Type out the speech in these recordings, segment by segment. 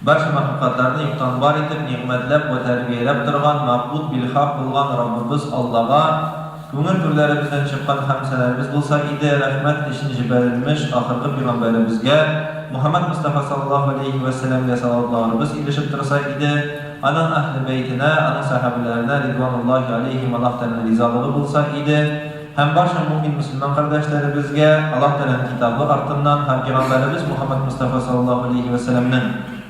barcha mahluqotlarni yuqdan bor etib, ni'matlab va tarbiyalab turgan, ma'bud bil haq bo'lgan Rabbimiz Allohga ko'ngil turlarimizdan chiqqan hamsalarimiz bo'lsa edi, rahmat ishin jibarilmish oxirgi payg'ambarimizga Muhammad Mustafa sallallohu alayhi va sallamga salotlarimiz ilishib tursa edi, anan ahli baytina, anan sahabalarına ridvanullohi alayhim Alloh taolaning rizoligi bo'lsa edi. Hem barcha mu'min musulmon qardoshlarımizga Alloh taolaning kitobi ortidan ham payg'ambarimiz Muhammad Mustafa sallallohu alayhi va sallamning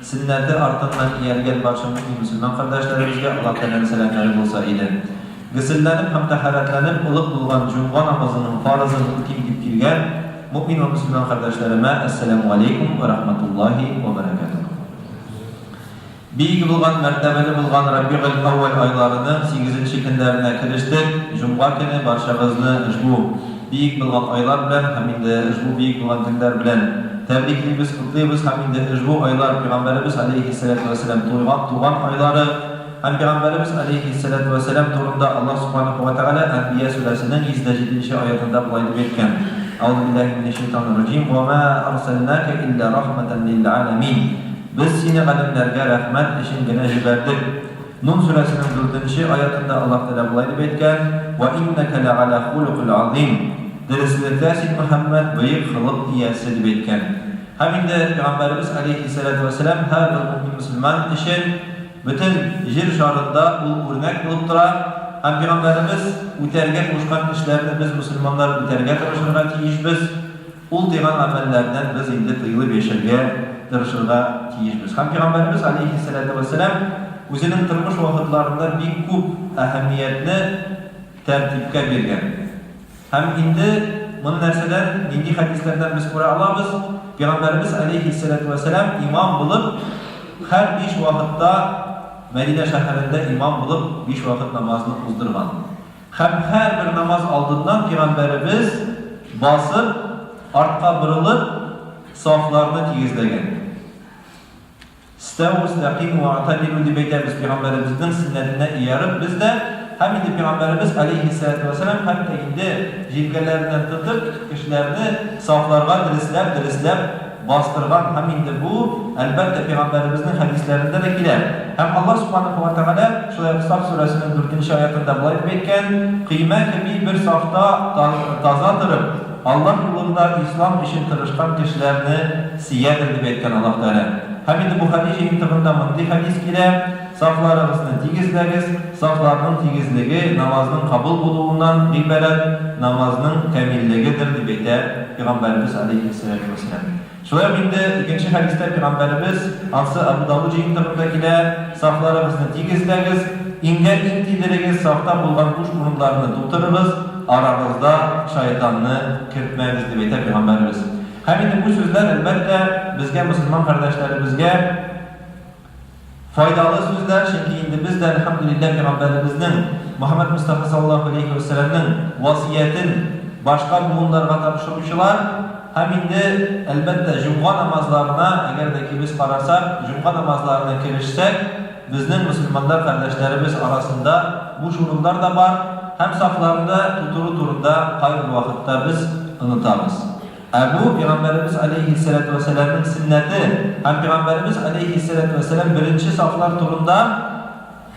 sunnati ortidan iyalgan barcha mu'min musulmon qardoshlarımizga Alloh taolaning salomlari bo'lsa edi. G'usüllanib ham tahoratlanib uluq bo'lgan juma namozining farzini o'qib kelgan mu'min va musulmon qardoshlarima assalomu alaykum va rahmatullohi va barakatuh. Biyik bo'lgan martabali bo'lgan Rabiul Avval oylarining 8-kunlarına kirishdik. Juma kuni barchamizni ushbu biyik bo'lgan oylar bilan hamda ushbu biyik bo'lgan kunlar bilan tabriklaymiz, qutlaymiz. Hamda ushbu oylar payg'ambarimiz alayhissalatu vassalam tug'ilgan oylari. Ham payg'ambarimiz alayhissalatu vassalam to'g'risida Alloh subhanahu va taolo Anbiya surasining 107-oyatida bunday deb aytgan: A'udhu billahi minash shaytonir rojim. Va ma arsalnaka illa rahmatan lil alamin. Biz seni qadimlarga rahmat ishingina jibardik. Nun surasining 4-oyatida Alloh taolo bunday deb aytgan: Va innaka la'ala xuluqil azim. Diraslikda sen Muhammad buyuk xuluq egasi deb aytgan. Hamda payg'ambarimiz alayhissalatu vassalam har bir mu'min musulmon uchun bütün yer şarında örnek bulup durar. Hem Peygamberimiz üterge koşkan işlerini biz Müslümanlar üterge tırışırga tiyişbiz. Ul degan amellerden biz indi tıyılı beşerge tırışırga tiyişbiz. Hem Peygamberimiz aleyhissalatu vesselam özünün tırmış vakitlarında bir küp ehemmiyetini tertipke bergen. Hem indi bunun nerseden, indi hadislerden biz kura alamız. Peygamberimiz aleyhissalatu vesselam imam bulup her 5 vakitte Medine şehrinde imam bulup 5 vakit namazını kıldırgan. Hem her bir namaz aldığından Peygamberimiz basıp, artka bırılıp, saflarını tiyizlegen. Stevu istaqim ve atadilu deb aytamiz Peygamberimizin sünnetine iyarıp biz de hem indi Peygamberimiz aleyhissalatu vesselam hatta indi jilgelerinden tutup kişilerini saflarga dirislep bastırgan hem indi bu elbette Peygamberimizin hadislerinde de gider. Hem Allah subhanahu wa ta'ala Saf suresinin 4-ayetinde bunday deb aytgan: Kıyma gibi bir safta taza durib, Allah yolunda İslam için tırışkan kişilerini siyedir deb aytgan Allah Teala. Hem indi bu hadis intiqında bunday hadis gider: Saflarınızı tigizlegiz, saflarının tigizligi namazının kabul buluğundan ibaret, namazının kamilligidir deb aytgan Peygamberimiz aleyhissalatu vesselam. Şöyle bindi ikinci hadiste Peygamberimiz Ansı Abu Davud intiqındakiler saflarımızı tigizlegiz, inge intidirgiz, safta bulgan kuş burunlarını tuturunuz, aranızda şeytanını kirtmeyiz deb aytgan Peygamberimiz. Hem indi bu sözler elbette bizge Müslüman kardeşlerimizge faydalı sözler. Çünkü indi biz de elhamdülillah Peygamberimizin Muhammed Mustafa sallallahu aleyhi ve sellem'nin vasiyetin başka bulunlarına tartışmışlar. Hem indi elbette cuma namazlarına eğer de ki biz qararsak, cuma namazlarına kirişsek, bizden Müslümanlar kardeşlerimiz arasında bu şurunlar da var. Hem saflarında tuturu turunda hayır vakitte biz unutamız. Bu Peygamberimiz aleyhissalatu vesselam'ın sünneti. Hem Peygamberimiz aleyhissalatu vesselam birinci saflar turunda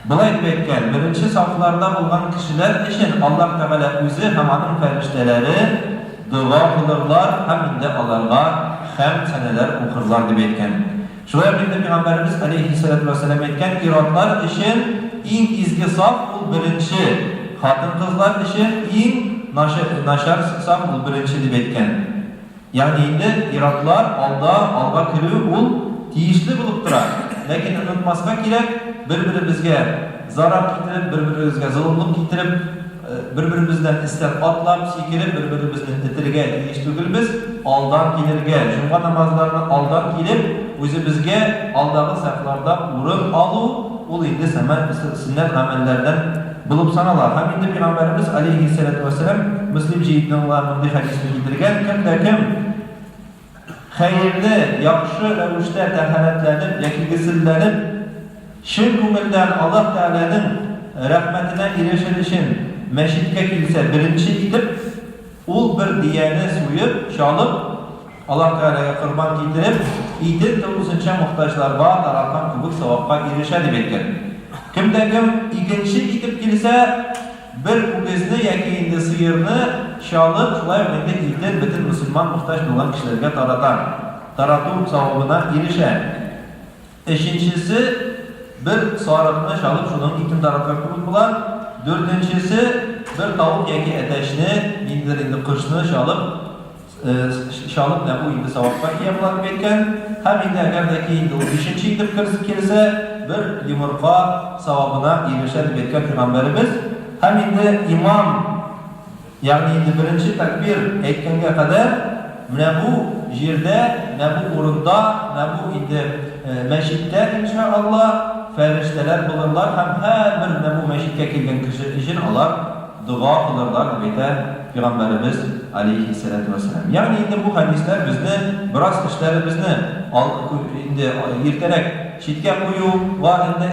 bunday deb aytgan: birinci saflarda bulgan kişiler için Allah Teala özü hem onun ferişteleri dua kılırlar, hem de alarga hem seneler okurlar deb aytgan. Şuraya bir de Peygamberimiz aleyhissalatu vesselam aytgan: iratlar için en izgi saf bu birinci, hatın kızlar için en naşar saf bu birinci deb aytgan. Yani indi iratlar alga kirүү ul tiyişli bulup durar. Lekin unutmaska kerak, bir-birimizga zarar keltirib, bir-birimizga zulmluk keltirib, bir-birimizden istab atlab, sikirib, bir-birimizni itirge tiyiştugil biz aldan kelirge, cuma namazlarını aldan kelib, o'zi bizga aldagi saflarda o'rin alu, ul indi sünnet amellerden bulup sanalar. Hem indi Peygamberimiz aleyhissalatu vesselam Müslim jeyidinlarının hadisini getirgen: kimde kim hayırlı, yaxşı rəvişdə təharətlənib, yakilgisillenib, şın ko'ngildan Allah Teala'nın rahmetine erişir için meşitke kilse birinci gidip ul bir diyeni suyup, çalıp, Allah Teala'ya kurban getirip, idin tavuzunca muhtaçlarga taraftan kubuk sevapka erişe deb etken. Kimden kim ikinci gidip kilise bir ubezni yaki indi sıyırını şalıp, şulay öğrende idin bütün Müslüman muhtaç olan kişilerge taratu sevabına erişe. Eşincisi bir sarıqını şalıp şunun ikin tarafka kubuk bulan. Dördüncüsü bir tavuk yaki eteşini, indi kışını şalıp ne bu indi sevapka iyi bulan etken. Hem indi egerdeki indi o beşinci gidip kilise bir yumurka sevabına erişe deb etken Peygamberimiz. Hem indi imam yani indi birinci takbir etkenge kadar ne bu jirde, ne bu urunda, ne bu indi meşitte inşallah ferişteler bulurlar. Hem her bir ne bu meşitte kelgen kişi için alar, dua kılırlar deb Peygamberimiz aleyhissalatu vesselam. Yani indi bu hadisler bizni biraz işlerimizni indi erterek şitke koyu ve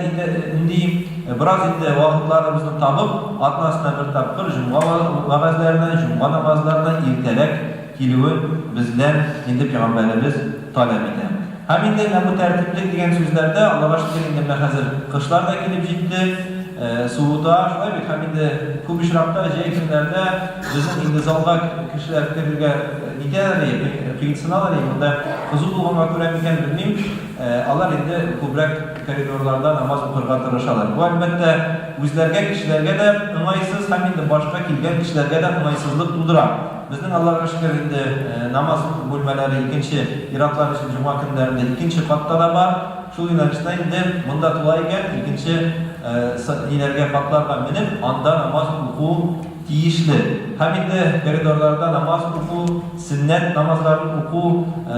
indi biraz indi vakitlarımızı tapıp atmasına bir tapkır cuma vaazlarına, cuma namazlarına erterek kilüğü bizden indi Peygamberimiz talep eder. Hem indi bu tertiplik degen sözlerde Allah'a şükür indi hazır kışlar da gelip gitti. Suuda şulay bek hem indi көп işrapta günlerde bizim indi zalga kişiler kirge nideleri kıyınsınalar bunda kızı bulğanга göre miken bilmeyim. Allar indi kubrak koridorlarda namaz okurga tırışalar. Bu elbette özlerge kişilerge de ıngayсыз hem indi başka kilgen kişilerge de ıngayсызlık tudurar. Bizning Allohga shukr indi namoz bo'lmalari ikinchi Iroqlar uchun juma kunlarida ikinchi qatda da bor. Shu yo'nalishda indi bunda tulayga ikinchi ilerge qatlarga minib, anda namoz o'qu tiyishli. Ham indi koridorlarda namoz o'qu, sunnat namozlarini o'qu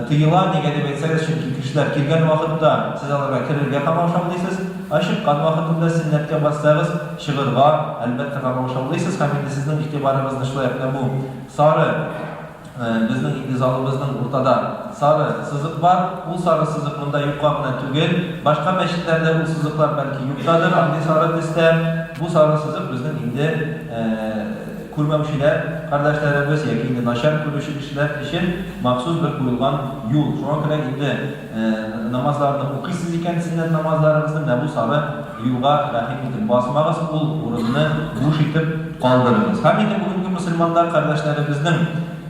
tiyila nega deb aytsangiz, chunki kishilar kelgan vaqtda siz ularga kirishga qamoqshamlaysiz. Chiqqan vaqtida sunnatga bossangiz, shig'irga albatta qamoqshamlaysiz. Ham indi sizning e'tiboringizni shulayapti bu sarı bizning intizomimizning o'rtada sarı sızık var. Bu sarı sızık bunda yuqqa bilan tugil. Boshqa masjidlarda bu sızıklar belki yuqdadir. Andi sarı destem bu sarı sızık bizning indi ko'rmamışlar kardeşlerimiz yoki indi nashar ko'rishi kishilar için maxsus bir qo'yilgan yo'l. Shunga ko'ra indi namozlarni o'qiysiz ekan, sunnat namozlarimizni bu sarı yo'lga rahim etib bosmag'iz, u o'rinni bo'sh etib qoldiramiz. Ham indi bugungi musulmonlar kardeşlerimizning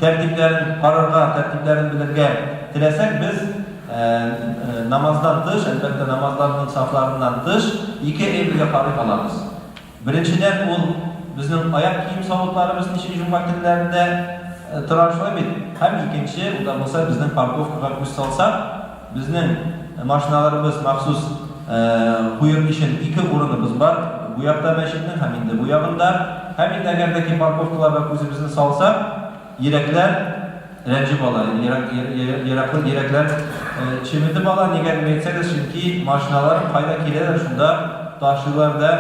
tertiplerini qarorga, tertiplerini bilirge tilesek biz namazdan dış, elbette namazlarının saflarından dış iki evliga qarayıp alamiz. Birinchiden ol bizning ayak kiyim savutlarımızın için cuma günlerinde tıraşlayıp hem ikinci o da olsa bizning parkovkaga ko'z salsak bizning mashinalarimiz maxsus buyur için iki o'rinimiz bor. Bu yoqda masjidning hem indi bu yoqida hem indi agardagi parkovkalarga ko'zimizni salsak yürekler rencib olar, yürekler çimidi olar. Nega deb aytsangiz, chunki mashinalar qayda keladi shunda taşılar da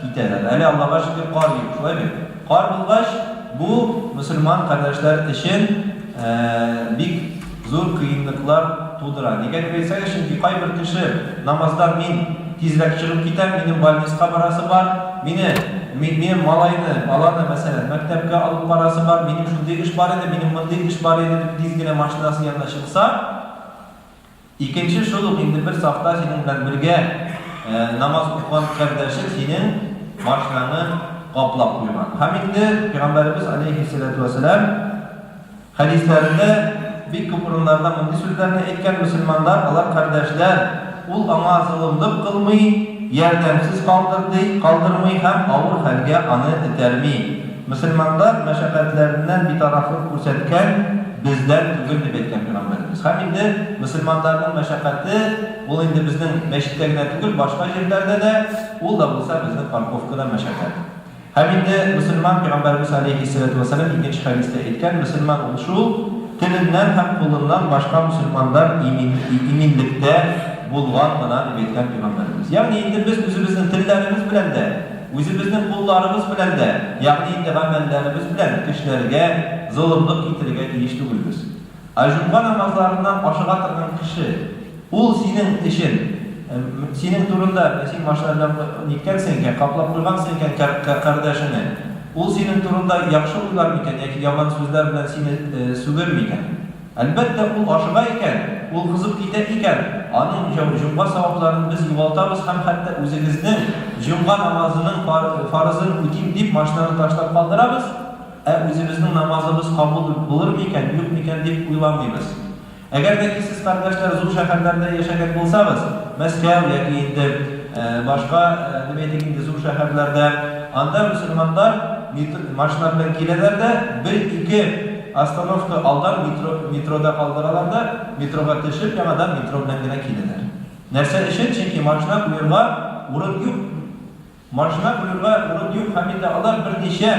giderler. Hali Allah'a şükür qor yo'q, shulay mi? Qor bo'lgach, bu musulmon kardeşler için bir zo'r qiyinliklar tug'diradi. Nega deb aytsangiz, chunki qay bir kishi namozdan men tezroq chiqib ketam, mening bolnisga borasi bor, mening balani mesela maktabga olib borasi bor, mening shunday ish bor edi, mening bunday ish bor edi deb tezgina mashinasi yanına chiqsa, ikkinchi shul endi bir safta sening bilan birga namoz o'qigan kardeşi sening mashinani qoplab qo'ygan. Ham endi Peygamberimiz aleyhissalatu vesselam hadislerinde bir kupurunlardan bunday so'zlarni aytgan musulmonlar, ular kardeşler, ul ama zulmlik qilmay, yardımsız kaldırmay hem ağır halga anı itermey. Müslümanlar meşakkatlerinden bir taraflık ko'rsatgan bizler tugul deb aytgan Peygamberimiz. Hem indi Müslümanların meşakkati ol indi bizning meşitlerine tugul, başka yerlerde de ol da bulsa bizning parkovkada meşakkat. Hem indi Müslüman Peygamberimiz aleyhissalatu vesselam ikinci hadiste aytgan, Müslüman oluşu tilinden hem kulundan başka Müslümanlar iminlikte bulgan bilan deb aytgan Peygamberimiz. Yani indi biz o'zimizning tillarimiz bilan da, o'zimizning qo'llarimiz bilan da, ya'ni indi amallarimiz bilan kishilarga zulmlik keltirga tegishli bo'lamiz. Juma namozlaridan oshiqa turgan kishi, u sening ishing, sening turunda, sen mashinalar netgansan, qoplab qo'ygansan qardoshini. U sening turunda yaxshi o'ylarmikan yoki yomon so'zlar bilan seni so'girmikan? Әлбәттә, ул ашыга икән, ул кызып китә икән, аның җомга савапларын без югалтабыз һәм хәтта үзебезнең җомга намазының фарызын үтим дип машинаны ташлап калдырабыз, үзебезнең намазыбыз кабул булыр микән, юк микән дип уйламыйбыз. Әгәр дә сез, кардәшләр, зур шәһәрләрдә яшәгән булсагыз, Мәскәү яки инде башка зур шәһәрләрдә, анда мөселманнар машина белән киләләр дә, бер-ике остановка алдан метрода калдыралар да, метрога төшеп, яңадан метро белән генә киләләр. Нәрсә өчен? Чөнки машина куярга урын юк. Машина куярга урын юк, һәм инде алар берничә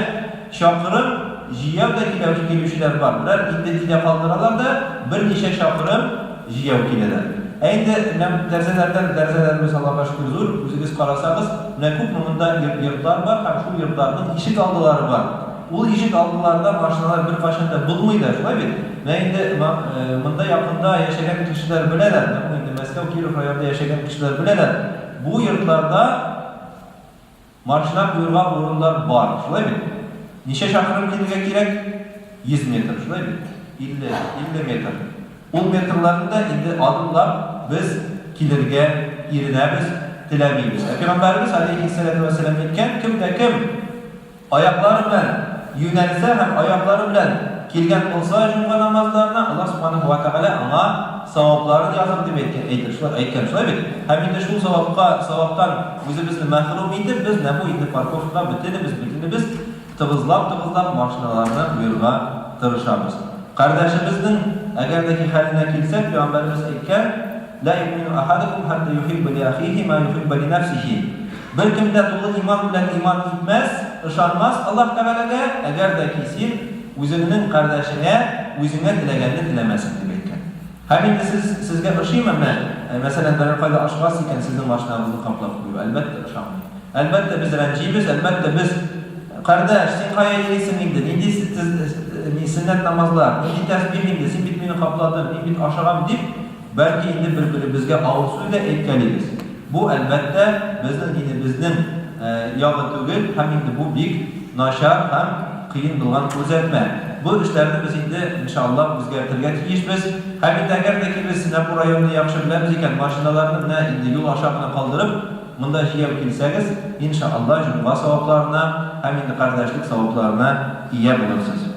чакырым җыяу да килүчеләр бар. Берәр инде килә калдыралар да, берничә чакырым җыяу киләләр. Инде дәрәҗәләребез Аллаһка шөкер зур, үзегез карасагыз, менә күп монда йортлар бар, һәм шул йортларның ишек алдылары бар. Ул ишек алдыларында машиналар бер кашан да булмыйдыр, шулай бит? Менә инде монда якында яшәгән кешеләр беләләр, инде Мәскәү, Киров районында яшәгән кешеләр беләләр. Бу йортларда машина куярга урыннар бар, шулай бит? Ничә чакрым килергә кирәк? 100 метр, шулай бит? 50 метр. Ул метрларында инде адымлап без килергә иренәбез, теләмибез. Пәйгамбәрбез алейһиссалату вассалам әйткән, кемдә кем аяклары белән юнәлсә һәм аяклары белән килгән булса җомга намазларына, Аллаһ субханаһу ва тааля аңа савапларын языр дип әйткән, шулай бит? Һәм инде шул саваптан үзебезне мәхрүм итеп, без бу инде парковка бөтенебез тыгызлап машиналарны куярга тырышабыз. Кардәшебезнең әгәр дә хәленә килсәк, Пәйгамбәрбез әйткән: "Ла юмину ахадукум хатта юхиббу ли ахиһи ма юхиббу ли нафсиһи." Бер кем дә тулы иман белән иман итмәс, ышанмас Аллаһ Тәгаләгә, әгәр дә син үзеңнең кардәшеңә үзеңә теләгәнне теләмәсең дип әйткән. Һәм инде сезгә ошыймы? Мәсәлән, бер кайда ашыгас икән, сезнең машинагызны каплап кую. Әлбәттә ошамый. Әлбәттә без рәнҗибез, әлбәттә без кардәш, син кая йөрисең инде? Нинди сөннәт намазлар, нинди тәсбих инде, син бит мине капладың, мин бит ашыгам дип, бәлки инде бер-беребезгә авыр сүз дә әйткәнбез. Бу әлбәттә безнең динебезнең ягы түгел, һәм инде бу бик начар һәм кыен булган күзәтмә. Бу эшләрне без инде иншаллах үзгәртергә тиешбез. Һәм инде әгәр дә без бу районны яхшы беләбез икән, машиналарны менә инде юл аша гына калдырып, монда җыяу килсәгез, иншаллах җомга савапларына һәм инде кардәшлек савапларына ия булырсыз.